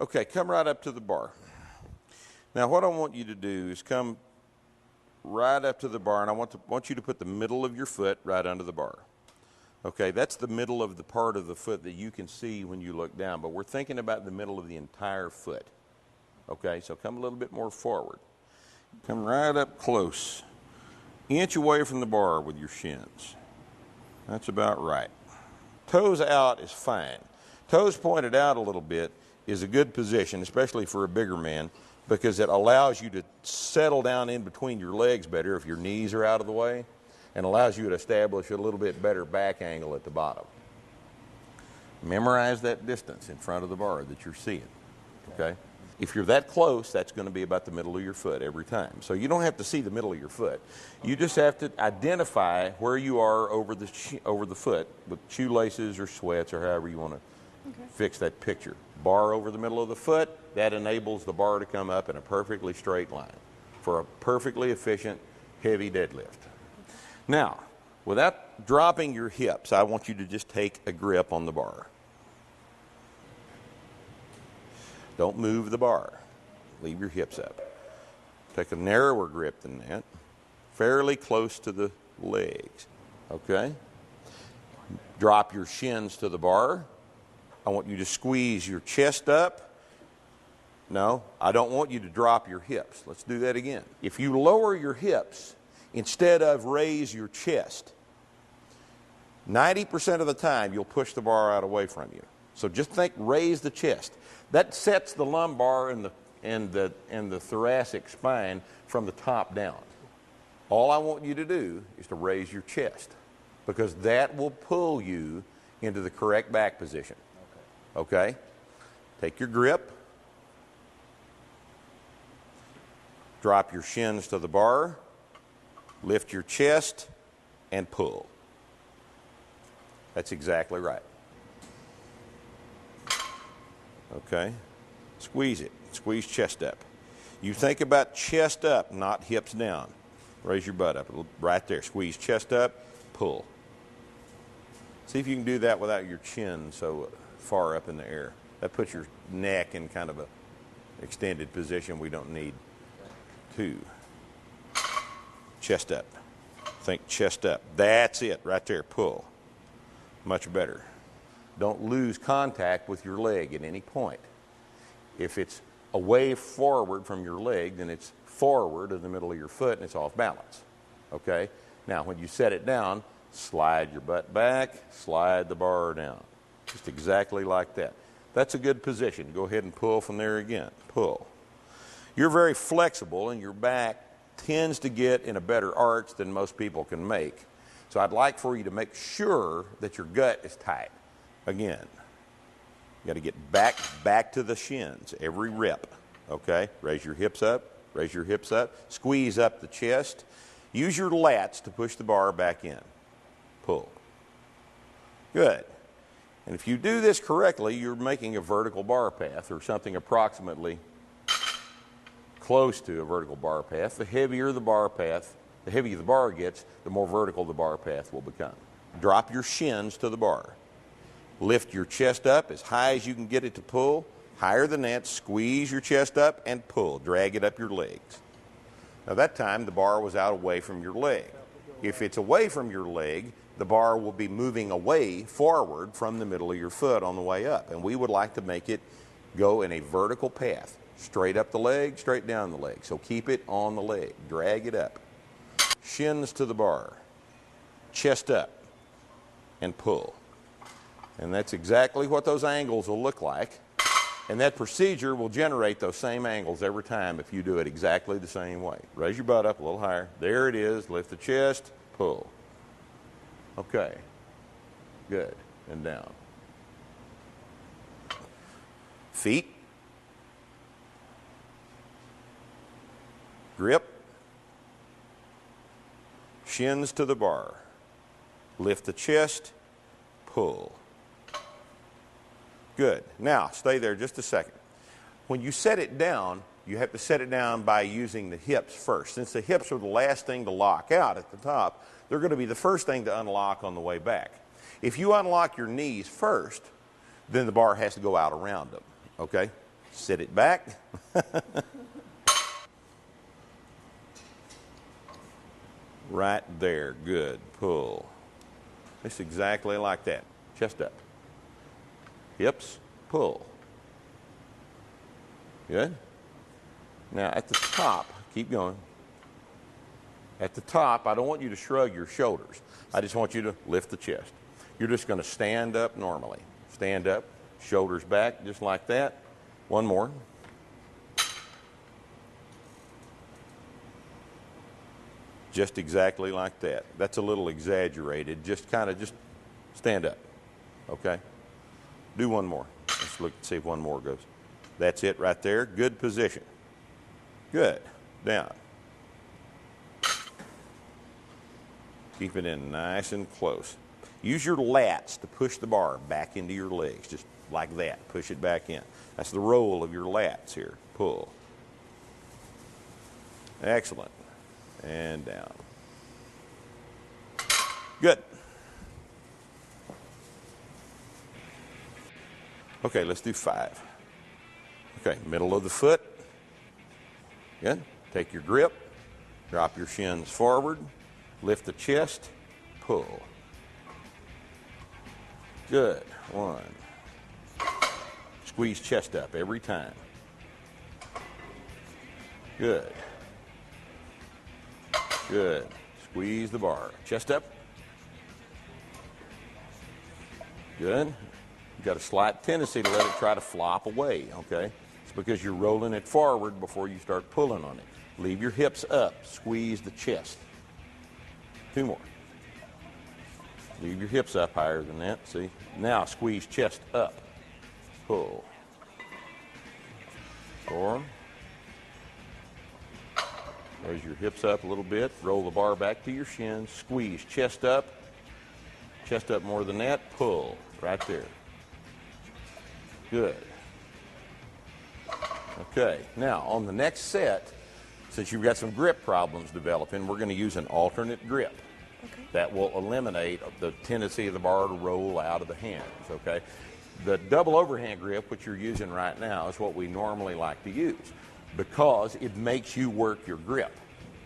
Okay, come right up to the bar. Now what I want you to do is come right up to the bar, and I want you to put the middle of your foot right under the bar. Okay, that's the middle of the part of the foot that you can see when you look down, but we're thinking about the middle of the entire foot. Okay, so come a little bit more forward. Come right up close. Inch away from the bar with your shins. That's about right. Toes out is fine. Toes pointed out a little bit is a good position, especially for a bigger man, because it allows you to settle down in between your legs better if your knees are out of the way, and allows you to establish a little bit better back angle at the bottom. Memorize that distance in front of the bar that you're seeing, okay? If you're that close, that's going to be about the middle of your foot every time. So you don't have to see the middle of your foot. You just have to identify where you are over the foot with shoelaces or sweats or however you want to fix that picture. Bar over the middle of the foot, that enables the bar to come up in a perfectly straight line for a perfectly efficient, heavy deadlift. Now, without dropping your hips, I want you to just take a grip on the bar. Don't move the bar. Leave your hips up. Take a narrower grip than that, fairly close to the legs, okay? Drop your shins to the bar. I want you to squeeze your chest up. No, I don't want you to drop your hips. Let's do that again. If you lower your hips instead of raise your chest, 90% of the time you'll push the bar out away from you. So just think, raise the chest. That sets the lumbar and the thoracic spine from the top down. All I want you to do is to raise your chest, because that will pull you into the correct back position. Okay? Take your grip. Drop your shins to the bar. Lift your chest and pull. That's exactly right. Okay? Squeeze it. Squeeze chest up. You think about chest up, not hips down. Raise your butt up right there. Squeeze chest up, pull. See if you can do that without your chin so far up in the air. That puts your neck in kind of a extended position we don't need. 2. Chest up. Think chest up. That's it right there. Pull. Much better. Don't lose contact with your leg at any point. If it's away forward from your leg, then it's forward in the middle of your foot and it's off balance. Okay? Now, when you set it down, slide your butt back, slide the bar down. Just exactly like that. That's a good position. Go ahead and pull from there again. Pull. You're very flexible, and your back tends to get in a better arch than most people can make. So I'd like for you to make sure that your gut is tight. Again, you got to get back to the shins every rep. Okay? Raise your hips up. Raise your hips up. Squeeze up the chest. Use your lats to push the bar back in. Pull. Good. And if you do this correctly, you're making a vertical bar path, or something approximately close to a vertical bar path. The heavier the bar path, the heavier the bar gets, the more vertical the bar path will become. Drop your shins to the bar. Lift your chest up as high as you can get it to pull. Higher than that, squeeze your chest up and pull. Drag it up your legs. Now that time the bar was out away from your leg. If it's away from your leg, the bar will be moving away forward from the middle of your foot on the way up. And we would like to make it go in a vertical path. Straight up the leg, straight down the leg. So keep it on the leg. Drag it up. Shins to the bar. Chest up. And pull. And that's exactly what those angles will look like. And that procedure will generate those same angles every time if you do it exactly the same way. Raise your butt up a little higher. There it is. Lift the chest. Pull. Okay. Good. And down. Feet. Grip. Shins to the bar. Lift the chest. Pull. Good. Now, stay there just a second. When you set it down, you have to set it down by using the hips first. Since the hips are the last thing to lock out at the top, they're going to be the first thing to unlock on the way back. If you unlock your knees first, then the bar has to go out around them. Okay? Sit it back. Right there. Good. Pull. It's exactly like that. Chest up. Hips. Pull. Good. Now at the top, keep going. At the top, I don't want you to shrug your shoulders. I just want you to lift the chest. You're just going to stand up normally. Stand up, shoulders back, just like that. One more. Just exactly like that. That's a little exaggerated. Just stand up. Okay? Do one more. Let's look and see if one more goes. That's it right there. Good position. Good. Down. Keep it in nice and close. Use your lats to push the bar back into your legs, just like that. Push it back in. That's the roll of your lats here. Pull. Excellent. And down. Good. Okay, let's do 5. Okay, middle of the foot. Good. Take your grip. Drop your shins forward. Lift the chest. Pull. Good. 1. Squeeze chest up every time. Good. Good. Squeeze the bar. Chest up. Good. You've got a slight tendency to let it try to flop away, okay? It's because you're rolling it forward before you start pulling on it. Leave your hips up. Squeeze the chest. 2 more. Leave your hips up higher than that, see? Now squeeze chest up. Pull. 4. Raise your hips up a little bit. Roll the bar back to your shins. Squeeze chest up. Chest up more than that. Pull. Right there. Good. Okay. Now, on the next set, since you've got some grip problems developing, we're going to use an alternate grip. Okay. That will eliminate the tendency of the bar to roll out of the hands, okay? The double overhand grip, which you're using right now, is what we normally like to use because it makes you work your grip.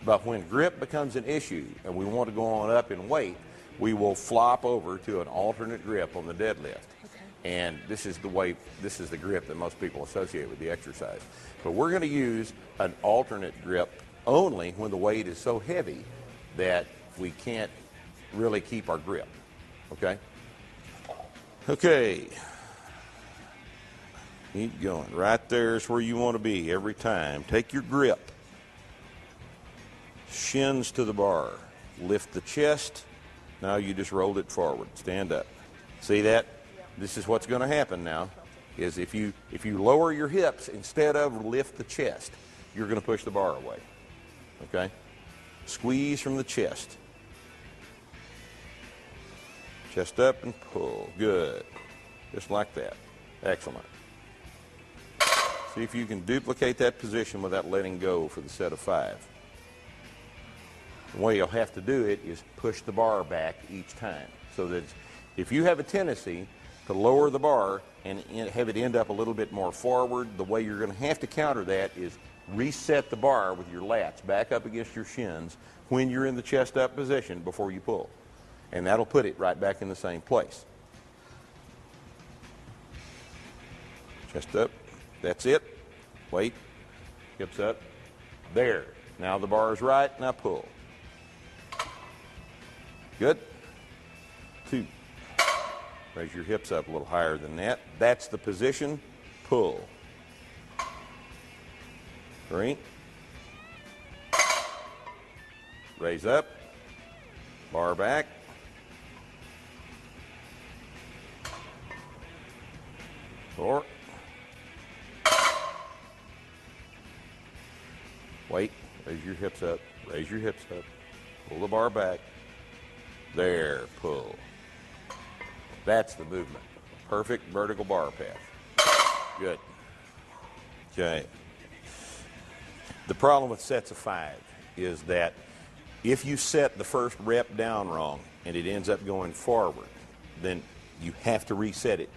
But when grip becomes an issue and we want to go on up in weight, we will flop over to an alternate grip on the deadlift. Okay. And this is the grip that most people associate with the exercise. But we're going to use an alternate grip only when the weight is so heavy that we can't really keep our grip. Okay? Okay. Keep going. Right there is where you want to be every time. Take your grip. Shins to the bar. Lift the chest. Now you just rolled it forward. Stand up. See that? This is what's going to happen now, is if you lower your hips instead of lift the chest, you're going to push the bar away. Okay? Squeeze from the chest. Chest up and pull. Good. Just like that. Excellent. See if you can duplicate that position without letting go for the set of 5. The way you'll have to do it is push the bar back each time. So that if you have a tendency to lower the bar and have it end up a little bit more forward, the way you're going to have to counter that is reset the bar with your lats back up against your shins when you're in the chest up position before you pull. And that'll put it right back in the same place. Chest up. That's it. Wait. Hips up. There. Now the bar is right. Now pull. Good. 2. Raise your hips up a little higher than that. That's the position. Pull. 3. Raise up. Bar back. 4. Wait. Raise your hips up. Raise your hips up. Pull the bar back. There. Pull. That's the movement. Perfect vertical bar path. Good. Okay. The problem with sets of 5 is that if you set the first rep down wrong and it ends up going forward, then you have to reset it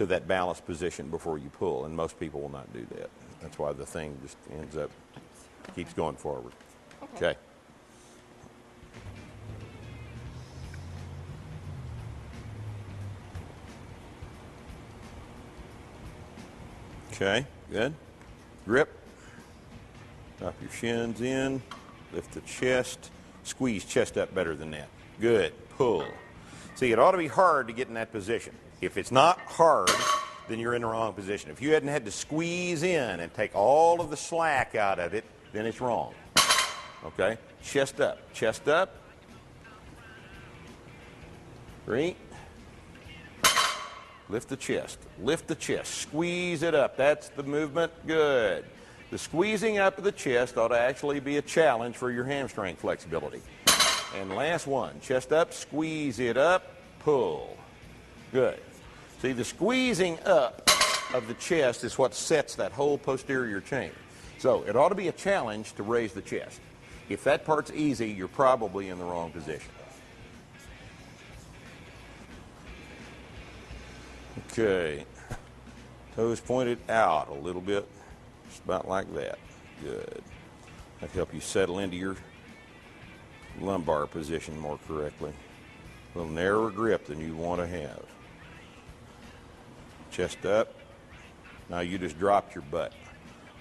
to that balanced position before you pull, and most people will not do that. That's why the thing just ends up, keeps going forward. Okay. Okay, good. Grip. Drop your shins in. Lift the chest. Squeeze chest up better than that. Good. Pull. See, it ought to be hard to get in that position. If it's not hard, then you're in the wrong position. If you hadn't had to squeeze in and take all of the slack out of it, then it's wrong. Okay? Chest up. Chest up. 3. Lift the chest. Lift the chest. Squeeze it up. That's the movement. Good. The squeezing up of the chest ought to actually be a challenge for your hamstring flexibility. And last one. Chest up. Squeeze it up. Pull. Good. See, the squeezing up of the chest is what sets that whole posterior chain. So it ought to be a challenge to raise the chest. If that part's easy, you're probably in the wrong position. Okay. Toes pointed out a little bit. Just about like that. Good. That'll help you settle into your lumbar position more correctly. A little narrower grip than you want to have. Chest up. Now you just dropped your butt.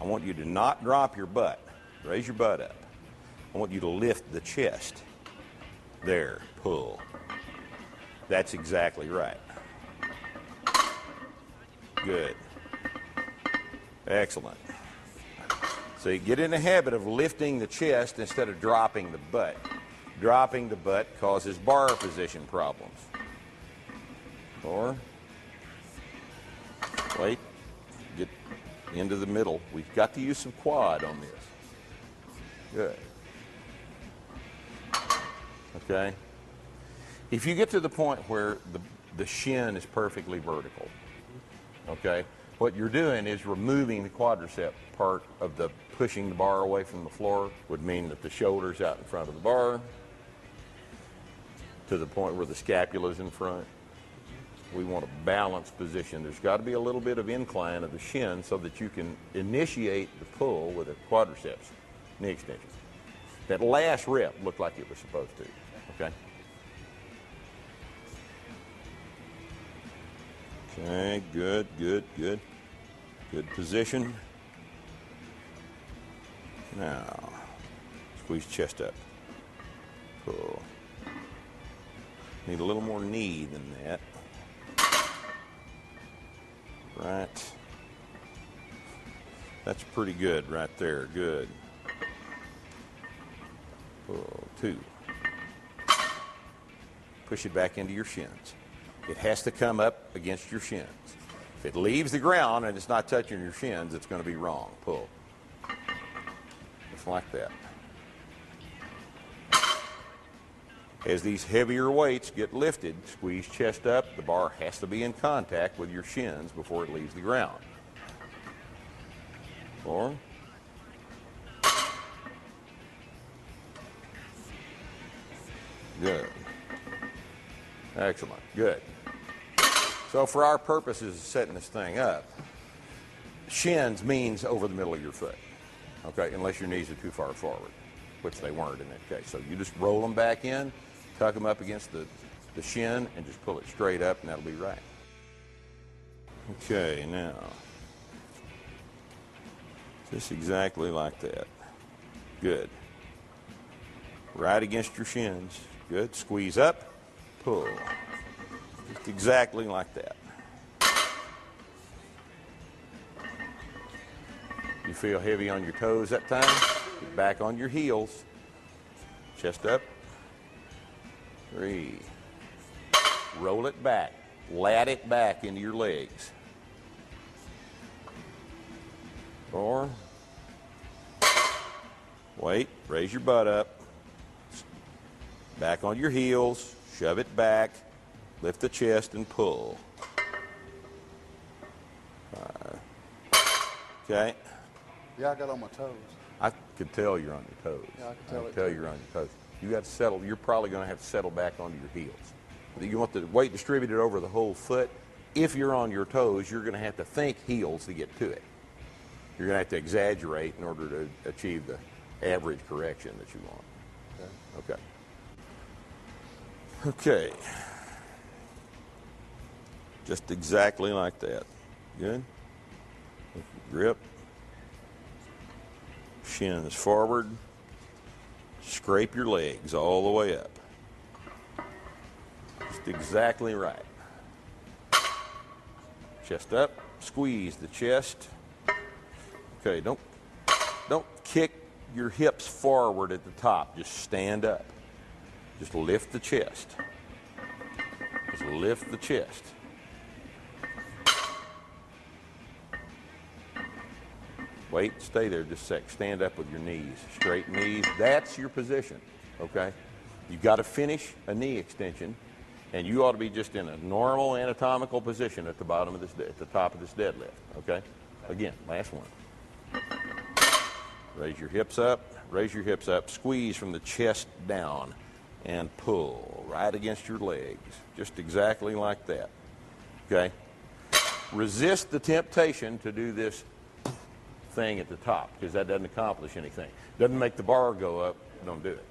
I want you to not drop your butt. Raise your butt up. I want you to lift the chest. There. Pull. That's exactly right. Good. Excellent. So you get in the habit of lifting the chest instead of dropping the butt. Dropping the butt causes bar position problems. 4. Wait. Get into the middle. We've got to use some quad on this. Good. Okay. If you get to the point where the shin is perfectly vertical, okay, what you're doing is removing the quadricep part of the pushing the bar away from the floor. Would mean that the shoulder's out in front of the bar to the point where the scapula's in front. We want a balanced position. There's got to be a little bit of incline of the shin so that you can initiate the pull with the quadriceps, knee extension. That last rep looked like it was supposed to, okay? Okay, good, good, good. Good position. Now, squeeze chest up. Pull. Need a little more knee than that. Right. That's pretty good right there. Good. Pull. 2. Push it back into your shins. It has to come up against your shins. If it leaves the ground and it's not touching your shins, it's going to be wrong. Pull. Just like that. As these heavier weights get lifted, squeeze chest up. The bar has to be in contact with your shins before it leaves the ground. 4. Good. Excellent. Good. So for our purposes of setting this thing up, shins means over the middle of your foot, okay, unless your knees are too far forward, which they weren't in that case. So you just roll them back in, tuck them up against the shin, and just pull it straight up, and that'll be right. Okay, now, just exactly like that. Good. Right against your shins. Good. Squeeze up, pull. Just exactly like that. You feel heavy on your toes that time? Get back on your heels. Chest up. 3. Roll it back. Lat it back into your legs. 4. Wait. Raise your butt up. Back on your heels. Shove it back. Lift the chest and pull. 5. Okay. Yeah, I got on my toes. I could tell you're on your toes. Yeah, I can tell you're on your toes. You got to settle. You're probably going to have to settle back onto your heels. You want the weight distributed over the whole foot. if you're on your toes, you're going to have to think heels to get to it. You're going to have to exaggerate in order to achieve the average correction that you want. Okay. Okay. Just exactly like that. Good. Grip. Shins forward. Scrape your legs all the way up. Just exactly right. Chest up. Squeeze the chest. Okay, don't kick your hips forward at the top. Just stand up. Just lift the chest. Just lift the chest. Wait, stay there just a sec. Stand up with your knees. Straight knees. That's your position, okay? You've got to finish a knee extension, and you ought to be just in a normal anatomical position at the bottom of this, at the top of this deadlift, okay? Again, last one. Raise your hips up. Raise your hips up. Squeeze from the chest down and pull right against your legs. Just exactly like that, okay? Resist the temptation to do this thing at the top, because that doesn't accomplish anything. Doesn't make the bar go up, don't do it.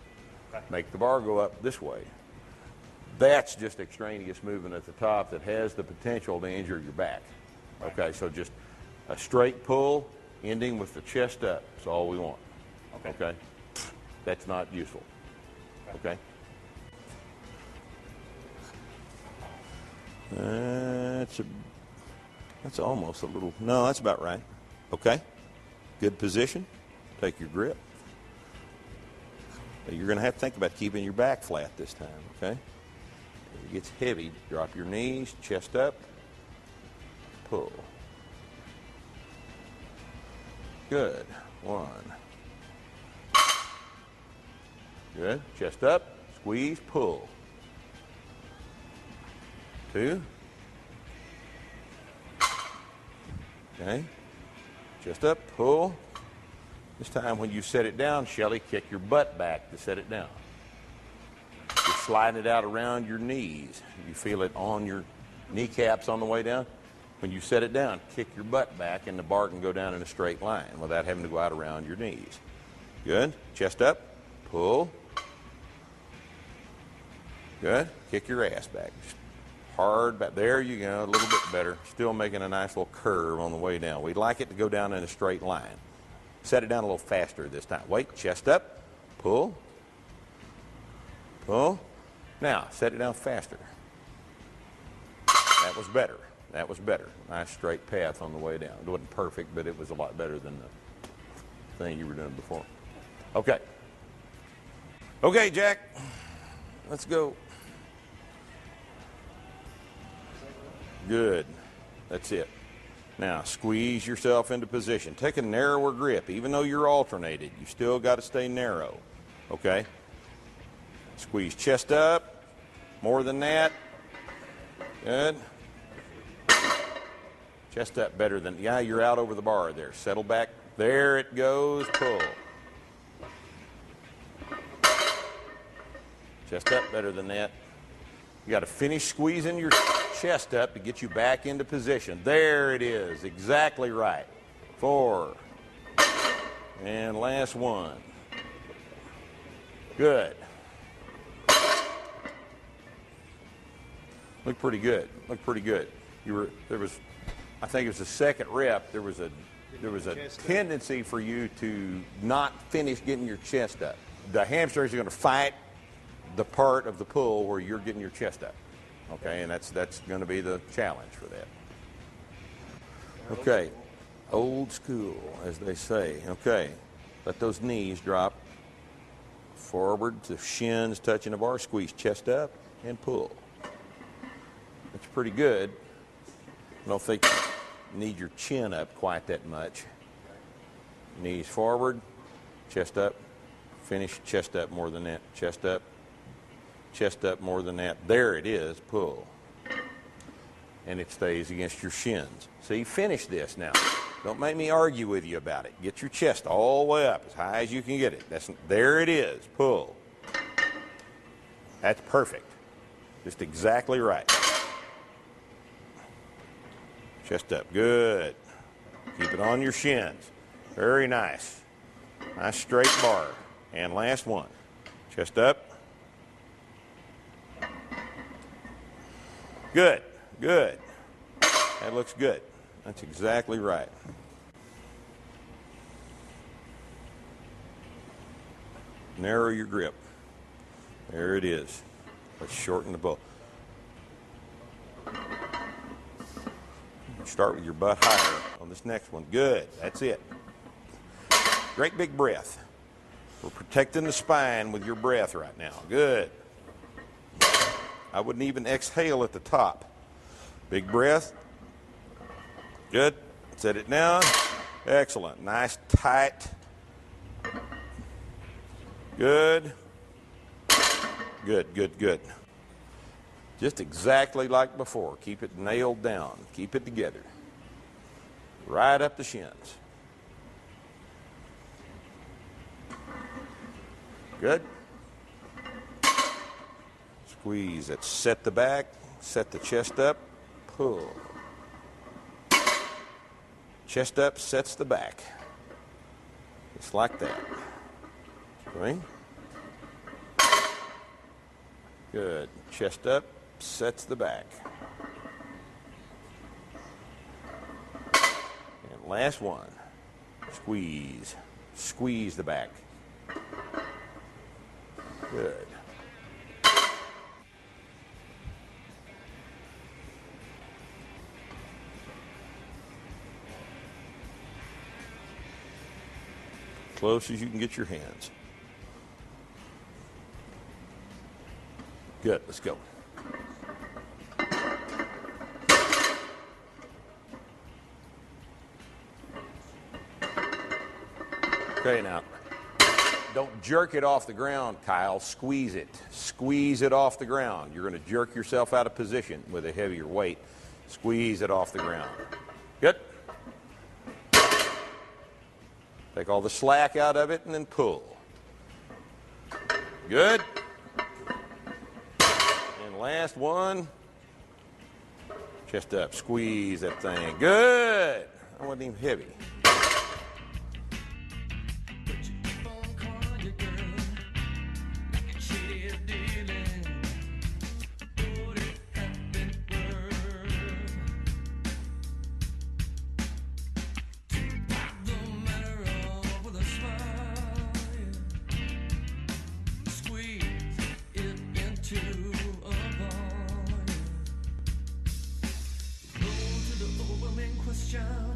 Make the bar go up this way. That's just extraneous movement at the top that has the potential to injure your back. Okay, so just a straight pull ending with the chest up is all we want. Okay? That's not useful. Okay? That's almost a little, no, that's about right. Okay? Good position. Take your grip. You're going to have to think about keeping your back flat this time, okay? If it gets heavy, drop your knees, chest up, pull. Good. One. Good. Chest up, squeeze, pull. Two. Okay. Chest up, pull. This time when you set it down, Shelly, kick your butt back to set it down. Just slide it out around your knees. You feel it on your kneecaps on the way down. When you set it down, kick your butt back and the bar can go down in a straight line without having to go out around your knees. Good. Chest up, pull. Good. Kick your ass back. Just hard back. There you go. A little bit better. Still making a nice little curve on the way down. We'd like it to go down in a straight line. Set it down a little faster this time. Wait. Chest up. Pull. Pull. Now, set it down faster. That was better. That was better. Nice straight path on the way down. It wasn't perfect, but it was a lot better than the thing you were doing before. Okay. Okay, Jack. Let's go. Good. That's it. Now, squeeze yourself into position. Take a narrower grip. Even though you're alternated, you still got to stay narrow. Okay? Squeeze chest up. More than that. Good. Chest up better than, yeah, you're out over the bar there. Settle back. There it goes. Pull. Chest up better than that. You got to finish squeezing your chest up to get you back into position. There it is. Exactly right. 4. And last one. Good. Looked pretty good. Looked pretty good. I think it was the second rep, there was a tendency for you to not finish getting your chest up. The hamstrings are going to fight the part of the pull where you're getting your chest up. Okay, and that's going to be the challenge for that. Okay, old school, as they say. Okay, let those knees drop forward to shins touching the bar. Squeeze chest up and pull. That's pretty good. I don't think you need your chin up quite that much. Knees forward, chest up, finish chest up more than that, chest up more than that. There it is, pull. And it stays against your shins. See, finish this now. Don't make me argue with you about it. Get your chest all the way up, as high as you can get it. There it is, pull. That's perfect. Just exactly right. Chest up. Good. Keep it on your shins. Very nice. Nice straight bar. And last one. Chest up. Good. Good. That looks good. That's exactly right. Narrow your grip. There it is. Let's shorten the bow. Start with your butt higher on this next one. Good. That's it. Great big breath. We're protecting the spine with your breath right now. Good. I wouldn't even exhale at the top. Big breath. Good. Set it down. Excellent. Nice, tight. Good. Good, good, good. Just exactly like before. Keep it nailed down. Keep it together. Right up the shins. Good. Squeeze it. Set the back. Set the chest up. Pull. Chest up sets the back. Just like that. Right? Good. Chest up sets the back. And last one. Squeeze. Squeeze the back. Good. Close as you can get your hands. Good. Let's go. Okay, now, don't jerk it off the ground, Kyle. Squeeze it. Squeeze it off the ground. You're going to jerk yourself out of position with a heavier weight. Squeeze it off the ground. Good. Take all the slack out of it and then pull. Good. And last one. Chest up. Squeeze that thing. Good. That wasn't even heavy.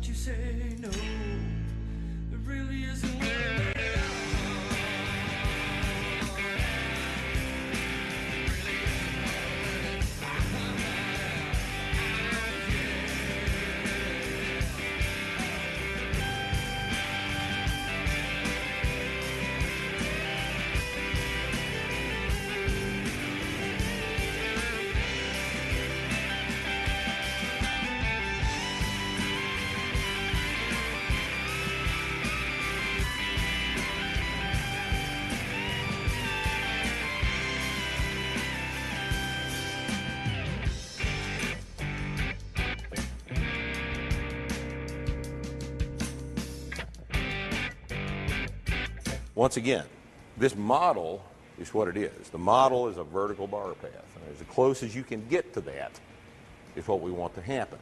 You say no, it really isn't worth it. Once again, this model is what it is. The model is a vertical bar path. And as close as you can get to that is what we want to happen.